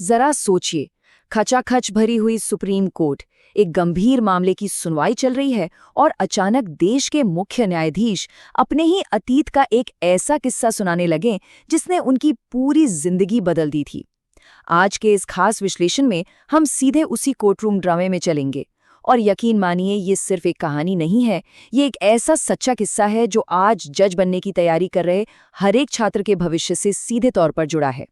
जरा सोचिए, खचाखच भरी हुई सुप्रीम कोर्ट, एक गंभीर मामले की सुनवाई चल रही है और अचानक देश के मुख्य न्यायाधीश अपने ही अतीत का एक ऐसा किस्सा सुनाने लगे जिसने उनकी पूरी जिंदगी बदल दी थी। आज के इस खास विश्लेषण में हम सीधे उसी कोर्टरूम ड्रामे में चलेंगे। और यकीन मानिए, ये सिर्फ एक कहानी नहीं है, ये एक ऐसा सच्चा किस्सा है जो आज जज बनने की तैयारी कर रहे हर एक छात्र के भविष्य से सीधे तौर पर जुड़ा है।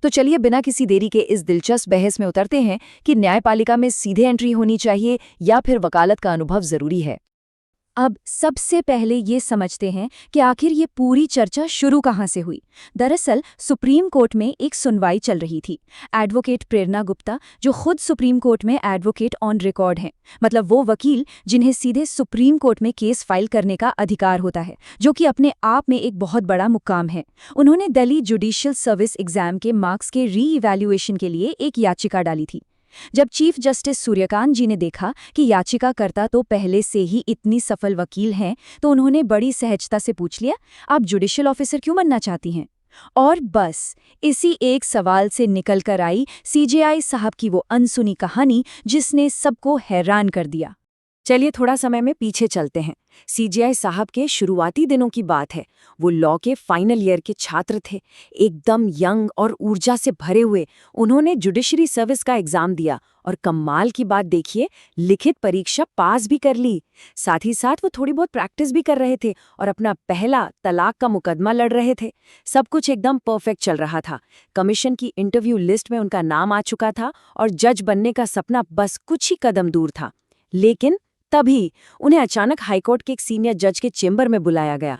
तो चलिए बिना किसी देरी के इस दिलचस्प बहस में उतरते हैं कि न्यायपालिका में सीधे एंट्री होनी चाहिए या फिर वकालत का अनुभव जरूरी है। अब सबसे पहले ये समझते हैं कि आखिर ये पूरी चर्चा शुरू कहाँ से हुई। दरअसल सुप्रीम कोर्ट में एक सुनवाई चल रही थी। एडवोकेट प्रेरणा गुप्ता, जो खुद सुप्रीम कोर्ट में एडवोकेट ऑन रिकॉर्ड हैं, मतलब वो वकील जिन्हें सीधे सुप्रीम कोर्ट में केस फाइल करने का अधिकार होता है, जो कि अपने आप में एक बहुत बड़ा मुकाम है। उन्होंने दिल्ली जुडिशियल सर्विस एग्जाम के मार्क्स के री-इवैल्यूएशन के लिए एक याचिका डाली थी। जब चीफ जस्टिस सूर्यकांत जी ने देखा कि याचिकाकर्ता तो पहले से ही इतनी सफल वकील हैं, तो उन्होंने बड़ी सहजता से पूछ लिया, आप जुडिशियल ऑफिसर क्यों बनना चाहती हैं? और बस इसी एक सवाल से निकल कर आई सीजेआई साहब की वो अनसुनी कहानी जिसने सबको हैरान कर दिया। चलिए थोड़ा समय में पीछे चलते हैं। सीजेआई साहब के शुरुआती दिनों की बात है। वो लॉ के फाइनल ईयर के छात्र थे, एकदम यंग और ऊर्जा से भरे हुए। उन्होंने जुडिशरी सर्विस का एग्जाम दिया और कमाल की बात देखिए, लिखित परीक्षा पास भी कर ली। साथ ही साथ वो थोड़ी बहुत प्रैक्टिस भी कर रहे थे और अपना पहला तलाक का मुकदमा लड़ रहे थे। सब कुछ एकदम परफेक्ट चल रहा था। कमीशन की इंटरव्यू लिस्ट में उनका नाम आ चुका था और जज बनने का सपना बस कुछ ही कदम दूर था। लेकिन तभी उन्हें अचानक हाईकोर्ट के एक सीनियर जज के चेंबर में बुलाया गया।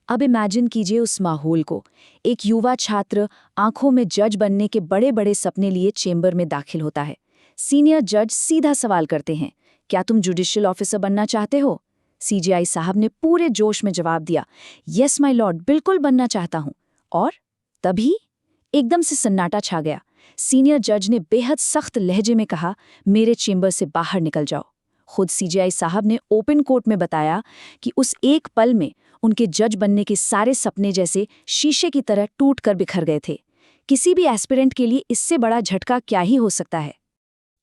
अब इमेजिन कीजिए उस माहौल को। एक युवा छात्र आंखों में जज बनने के बड़े बड़े सपने लिए चेंबर में दाखिल होता है। सीनियर जज सीधा सवाल करते हैं, क्या तुम जुडिशियल ऑफिसर बनना चाहते हो? सीजेआई साहब ने पूरे जोश में जवाब दिया, यस माय लॉर्ड, बिल्कुल बनना चाहता हूं। और तभी एकदम से सन्नाटा छा गया। सीनियर जज ने बेहद सख्त लहजे में कहा, मेरे चेंबर से बाहर निकल जाओ। खुद सीजेआई साहब ने ओपन कोर्ट में बताया कि उस एक पल में उनके जज बनने के सारे सपने जैसे शीशे की तरह टूट कर बिखर गए थे। किसी भी एस्पिरेंट के लिए इससे बड़ा झटका क्या ही हो सकता है।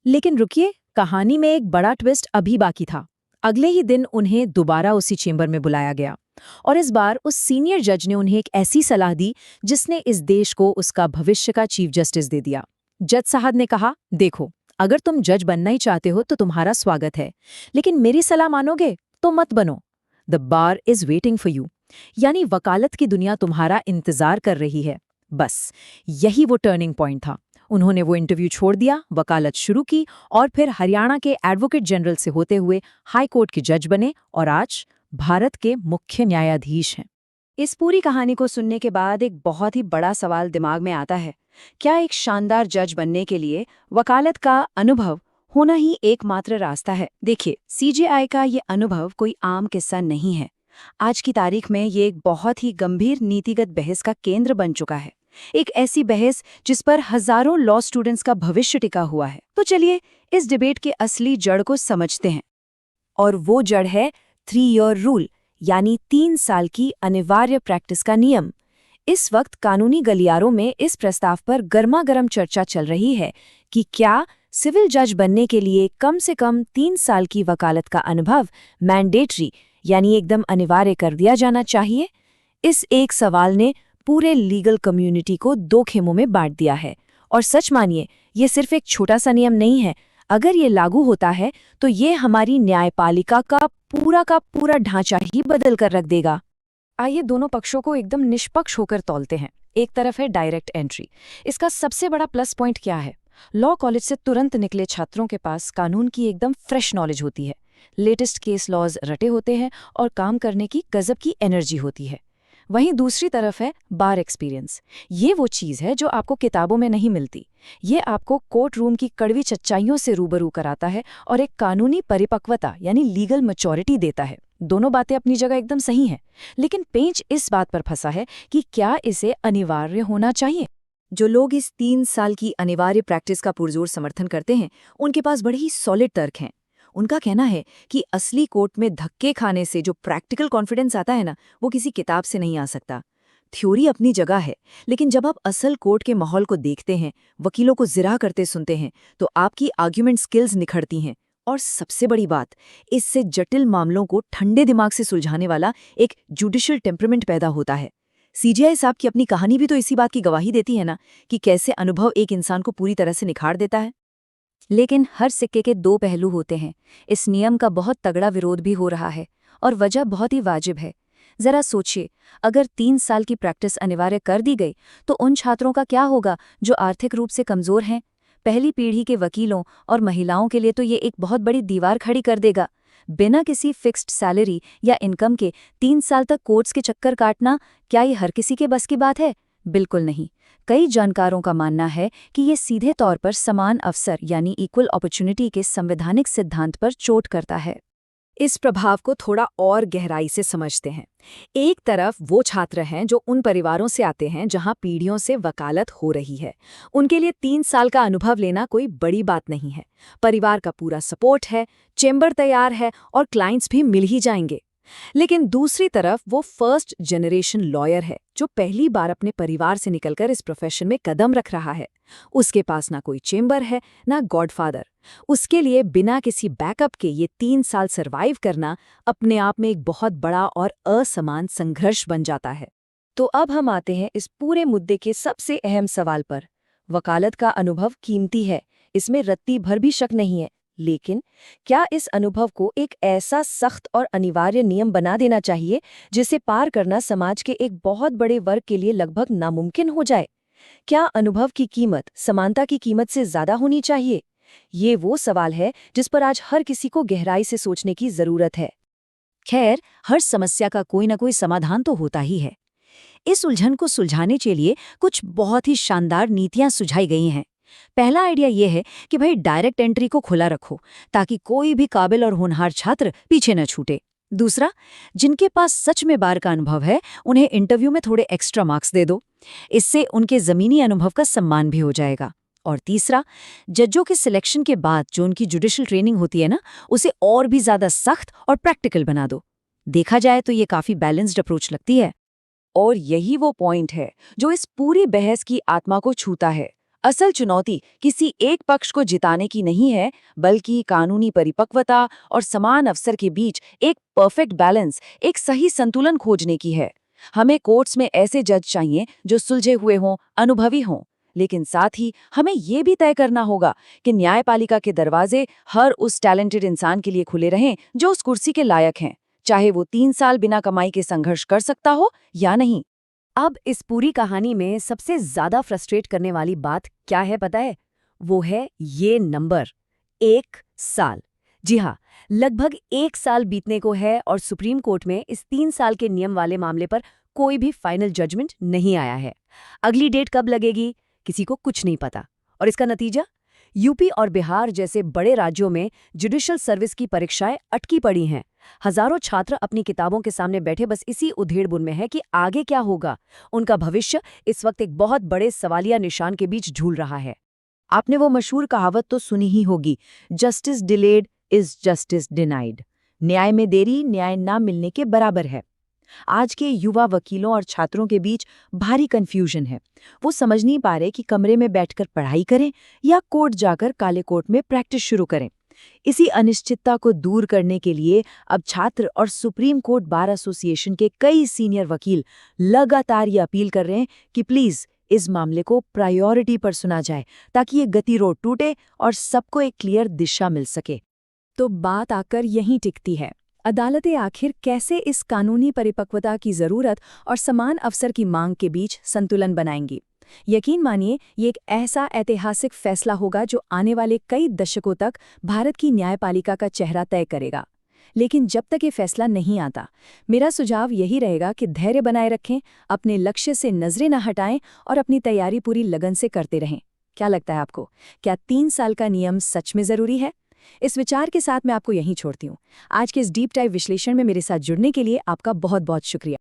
लेकिन रुकिए, कहानी में एक बड़ा ट्विस्ट अभी बाकी था। अगले ही दिन उन्हें दोबारा उसी चेंबर में बुलाया गया और इस बार उस सीनियर जज ने उन्हें एक ऐसी सलाह दी जिसने इस देश को उसका भविष्य का चीफ जस्टिस दे दिया। जज साहब ने कहा, देखो, अगर तुम जज बनना ही चाहते हो तो तुम्हारा स्वागत है, लेकिन मेरी सलाह मानोगे तो मत बनो। The bar is waiting for you, यानी वकालत की दुनिया तुम्हारा इंतजार कर रही है। बस यही वो टर्निंग पॉइंट था। उन्होंने वो इंटरव्यू छोड़ दिया, वकालत शुरू की और फिर हरियाणा के एडवोकेट जनरल से होते हुए हाई कोर्ट के जज बने और आज भारत के मुख्य न्यायाधीश हैं। इस पूरी कहानी को सुनने के बाद एक बहुत ही बड़ा सवाल दिमाग में आता है, क्या एक शानदार जज बनने के लिए वकालत का अनुभव होना ही एकमात्र रास्ता है? देखिए, सीजेआई का ये अनुभव कोई आम किस्सा नहीं है। आज की तारीख में ये एक बहुत ही गंभीर नीतिगत बहस का केंद्र बन चुका है। एक ऐसी बहस जिस पर हजारों लॉ स्टूडेंट्स का भविष्य टिका हुआ है। तो चलिए इस डिबेट के असली जड़ को समझते हैं। और वो जड़ है 3-year रूल, यानी 3 साल की अनिवार्य प्रैक्टिस का नियम। इस वक्त कानूनी गलियारों में इस प्रस्ताव पर गर्मागर्म चर्चा चल रही है कि क्या सिविल जज बनने के लिए कम से कम 3 साल की वकालत का अनुभव मैंडेटरी, यानी एकदम अनिवार्य कर दिया जाना चाहिए। इस एक सवाल ने पूरे लीगल कम्युनिटी को 2 खेमों में बांट दिया है। और सच मानिए, ये सिर्फ एक छोटा सा नियम नहीं है। अगर ये लागू होता है तो ये हमारी न्यायपालिका का पूरा ढांचा ही बदल कर रख देगा। आइए दोनों पक्षों को एकदम निष्पक्ष होकर तौलते हैं। एक तरफ है डायरेक्ट एंट्री। इसका सबसे बड़ा प्लस पॉइंट क्या है? लॉ कॉलेज से तुरंत निकले छात्रों के पास कानून की एकदम फ्रेश नॉलेज होती है, लेटेस्ट केस लॉज रटे होते हैं और काम करने की गजब की एनर्जी होती है। वहीं दूसरी तरफ है बार एक्सपीरियंस। ये वो चीज़ है जो आपको किताबों में नहीं मिलती। ये आपको कोर्ट रूम की कड़वी सच्चाइयों से रूबरू कराता है और एक कानूनी परिपक्वता यानी लीगल मैच्योरिटी देता है। दोनों बातें अपनी जगह एकदम सही हैं, लेकिन पेंच इस बात पर फंसा है कि क्या इसे अनिवार्य होना चाहिए। जो लोग इस 3 साल की अनिवार्य प्रैक्टिस का पुरजोर समर्थन करते हैं, उनके पास बड़े ही सॉलिड तर्क हैं। उनका कहना है कि असली कोर्ट में धक्के खाने से जो प्रैक्टिकल कॉन्फिडेंस आता है ना, वो किसी किताब से नहीं आ सकता। थ्योरी अपनी जगह है, लेकिन जब आप असल कोर्ट के माहौल को देखते हैं, वकीलों को जिरा करते सुनते हैं, तो आपकी आर्ग्यूमेंट स्किल्स निखरती हैं। और सबसे बड़ी बात, इससे जटिल मामलों को ठंडे दिमाग से सुलझाने वाला एक जुडिशियल टेम्परामेंट पैदा होता है। सीजेआई साहब की अपनी कहानी भी तो इसी बात की गवाही देती है ना, कि कैसे अनुभव एक इंसान को पूरी तरह से निखार देता है। लेकिन हर सिक्के के दो पहलू होते हैं। इस नियम का बहुत तगड़ा विरोध भी हो रहा है, और वजह बहुत ही वाजिब है। जरा सोचिए, अगर 3 साल की प्रैक्टिस अनिवार्य कर दी गई तो उन छात्रों का क्या होगा जो आर्थिक रूप से कमजोर हैं? पहली पीढ़ी के वकीलों और महिलाओं के लिए तो ये एक बहुत बड़ी दीवार खड़ी कर देगा। बिना किसी फिक्स्ड सैलरी या इनकम के 3 साल तक कोर्ट्स के चक्कर काटना, क्या ये हर किसी के बस की बात है? बिल्कुल नहीं। कई जानकारों का मानना है कि ये सीधे तौर पर समान अवसर यानी इक्वल अपॉर्चुनिटी के संवैधानिक सिद्धांत पर चोट करता है। इस प्रभाव को थोड़ा और गहराई से समझते हैं। एक तरफ वो छात्र हैं जो उन परिवारों से आते हैं जहां पीढ़ियों से वकालत हो रही है। उनके लिए 3 साल का अनुभव लेना कोई बड़ी बात नहीं है। परिवार का पूरा सपोर्ट है, चेंबर तैयार है और क्लाइंट्स भी मिल ही जाएंगे। लेकिन दूसरी तरफ वो फर्स्ट जनरेशन लॉयर है जो पहली बार अपने परिवार से निकलकर इस प्रोफेशन में कदम रख रहा है। उसके पास ना कोई चेंबर है, ना गॉडफादर। उसके लिए बिना किसी बैकअप के ये 3 साल सरवाइव करना अपने आप में एक बहुत बड़ा और असमान संघर्ष बन जाता है। तो अब हम आते हैं इस पूरे मुद्दे के सबसे अहम सवाल पर। वकालत का अनुभव कीमती है, इसमें रत्ती भर भी शक नहीं है। लेकिन क्या इस अनुभव को एक ऐसा सख्त और अनिवार्य नियम बना देना चाहिए जिसे पार करना समाज के एक बहुत बड़े वर्ग के लिए लगभग नामुमकिन हो जाए? क्या अनुभव की कीमत समानता की कीमत से ज्यादा होनी चाहिए? ये वो सवाल है जिस पर आज हर किसी को गहराई से सोचने की जरूरत है। खैर, हर समस्या का कोई ना कोई समाधान तो होता ही है। इस उलझन को सुलझाने के लिए कुछ बहुत ही शानदार नीतियां सुझाई गई हैं। पहला आइडिया यह है कि भाई डायरेक्ट एंट्री को खुला रखो, ताकि कोई भी काबिल और होनहार छात्र पीछे न छूटे। दूसरा, जिनके पास सच में बार का अनुभव है उन्हें इंटरव्यू में थोड़े एक्स्ट्रा मार्क्स दे दो। इससे उनके जमीनी अनुभव का सम्मान भी हो जाएगा। और तीसरा, जजों के सिलेक्शन के बाद जो उनकी जुडिशियल ट्रेनिंग होती है ना, उसे और भी ज्यादा सख्त और प्रैक्टिकल बना दो। देखा जाए तो ये काफी बैलेंस्ड अप्रोच लगती है। और यही वो पॉइंट है जो इस पूरी बहस की आत्मा को छूता है। असल चुनौती किसी एक पक्ष को जिताने की नहीं है, बल्कि कानूनी परिपक्वता और समान अवसर के बीच एक परफेक्ट बैलेंस, एक सही संतुलन खोजने की है। हमें कोर्ट्स में ऐसे जज चाहिए जो सुलझे हुए हों, अनुभवी हों, लेकिन साथ ही हमें ये भी तय करना होगा कि न्यायपालिका के दरवाजे हर उस टैलेंटेड इंसान के लिए खुले रहें जो उस कुर्सी के लायक हैं, चाहे वो 3 साल बिना कमाई के संघर्ष कर सकता हो या नहीं। अब इस पूरी कहानी में सबसे ज्यादा फ्रस्ट्रेट करने वाली बात क्या है पता है? वो है ये नंबर 1 साल। जी हाँ, लगभग 1 साल बीतने को है और सुप्रीम कोर्ट में इस 3 साल के नियम वाले मामले पर कोई भी फाइनल जजमेंट नहीं आया है। अगली डेट कब लगेगी, किसी को कुछ नहीं पता। और इसका नतीजा, यूपी और बिहार जैसे बड़े राज्यों में जुडिशियल सर्विस की परीक्षाएं अटकी पड़ी हैं। हजारों छात्र अपनी किताबों के सामने बैठे बस इसी उधेड़बुन में है कि आगे क्या होगा। उनका भविष्य इस वक्त एक बहुत बड़े सवालिया निशान के बीच झूल रहा है। आपने वो मशहूर कहावत तो सुनी ही होगी, justice delayed is justice denied. न्याय में देरी न्याय ना मिलने के बराबर है। आज के युवा वकीलों और छात्रों के बीच भारी कंफ्यूजन है। वो समझ नहीं पा रहे कि कमरे में बैठकर पढ़ाई करें या कोर्ट जाकर काले कोर्ट में प्रैक्टिस शुरू करें। इसी अनिश्चितता को दूर करने के लिए अब छात्र और सुप्रीम कोर्ट बार एसोसिएशन के कई सीनियर वकील लगातार ये अपील कर रहे हैं कि प्लीज इस मामले को प्रायोरिटी पर सुना जाए, ताकि ये गतिरोध टूटे और सबको एक क्लियर दिशा मिल सके। तो बात आकर यहीं टिकती है, अदालतें आखिर कैसे इस कानूनी परिपक्वता की जरूरत और समान अवसर की मांग के बीच संतुलन बनाएंगी? यकीन मानिए, ये एक ऐसा ऐतिहासिक फैसला होगा जो आने वाले कई दशकों तक भारत की न्यायपालिका का चेहरा तय करेगा। लेकिन जब तक ये फैसला नहीं आता, मेरा सुझाव यही रहेगा कि धैर्य बनाए रखें, अपने लक्ष्य से नजरें न हटाएं और अपनी तैयारी पूरी लगन से करते रहें। क्या लगता है आपको, क्या 3 साल का नियम सच में जरूरी है? इस विचार के साथ मैं आपको यहीं छोड़ती हूँ। आज के इस डीप डाइव विश्लेषण में मेरे साथ जुड़ने के लिए आपका बहुत बहुत शुक्रिया।